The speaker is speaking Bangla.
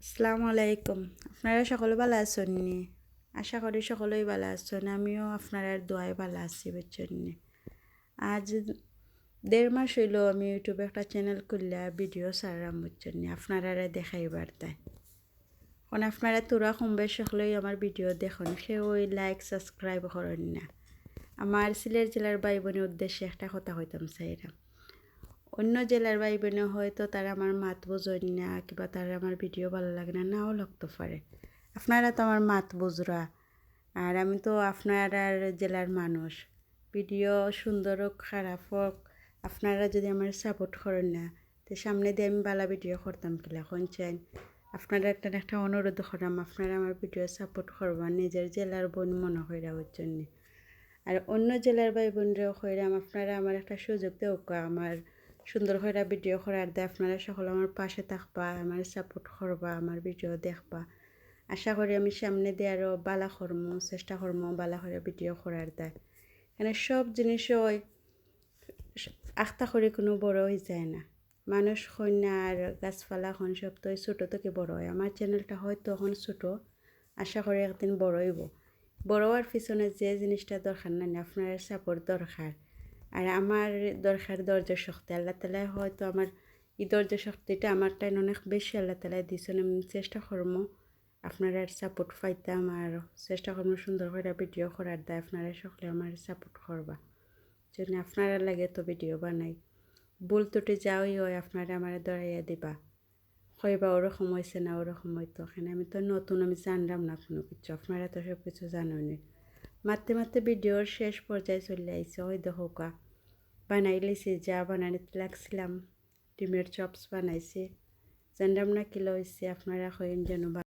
আসসালামু আলাইকুম। আপনারা সকলে ভালো আছেন নি? আশা করি সকলেই ভালো আছেন। আমিও আপনার দোয়ায় ভালো আছি বুঝছেন নি। আজ 1.5 মাস হইল আমি ইউটিউবে একটা চ্যানেল খুললে ভিডিও ছাড়লাম বুঝছেন নি, আপনারা দেখাইবার তাই। এখন আপনারা তোরা কম বেশ সকলেই আমার ভিডিও দেখুন, সেও লাইক সাবস্ক্রাইব করেন না। আমার সিলেট জেলার ভাই বোনের উদ্দেশ্যে একটা কথা কইতাম চাইলাম। অন্য জেলার ভাই বোনে হয়তো তারা আমার মাত বোঝেন না, কিংবা তারা আমার ভিডিও ভালো লাগে না, নাও লাগতে পারে। আপনারা তো আমার মাত বুঝরা, আর আমি তো আপনার জেলার মানুষ। ভিডিও সুন্দর হোক খারাপ হোক, আপনারা যদি আমার সাপোর্ট করেন না, তো সামনে দিয়ে আমি ভালো ভিডিও করতাম কিলা চান। আপনারা একটা অনুরোধ করাম, আপনারা আমার ভিডিও সাপোর্ট করবা, নিজের জেলার বোন মনে কইরা জন্য। আর অন্য জেলার ভাই বোনরাও কইরাম, আপনারা আমার একটা সুযোগ দেও, আমার সুন্দর করে ভিডিও করার দিয়ে আপনারা সকলে আমার পাশে থাকবা, আমার সাপোর্ট করবা, আমার ভিডিও দেখবা। আশা করি আমি সামনে দিয়ে আরও বালা করমু, চেষ্টা করমু বালা করে ভিডিও করার দেয়। এখানে সব জিনিস ওই আখতা করে কোনো বড় হয়ে যায় না। মানুষ কন্যা আর গাছপালা খন সব তো ছোটো থেকে বড় হয়। আমার চ্যানেলটা হয়তো এখন ছোটো, আশা করি একদিন বড় হইব। বড় হওয়ার পিছনে যে জিনিসটা দরকার না, আপনার সাপোর্ট দরকার। আর আমার দরকার ধৈর্য শক্তি। আল্লাহ তাআলা হয়তো আমার এই ধৈর্য শক্তিটা আমার টাইম অনেক বেশি আল্লাহ তাআলা দিয়েছেন। আমি চেষ্টা করবো আপনারা সাপোর্ট পাইতাম, আর চেষ্টা করবো সুন্দর করে ভিডিও করার দায় আপনারা সকলে আমার সাপোর্ট করবা। জন্য আপনারা লাগে তো ভিডিও বানাই, ভুল ত্রুটি যাওই হয় আপনারা আমার দরাইয়া দিবা, কইবা ওরকম হয়েছে না ওরকম হয়তো। এখানে আমি তো নতুন, আমি জানলাম না কোনো কিছু, আপনারা তো সব কিছু জানেনি। মারতে মারতে ভিডিওর শেষ পর্যায়ে চলে আইছে। ওই দেখো বানাই লইছি, যা বানানিতে লাগছিলাম। ডিমের চপস বানাইছি, জানলাম না কি লইছে, আপনারা কইন যেন।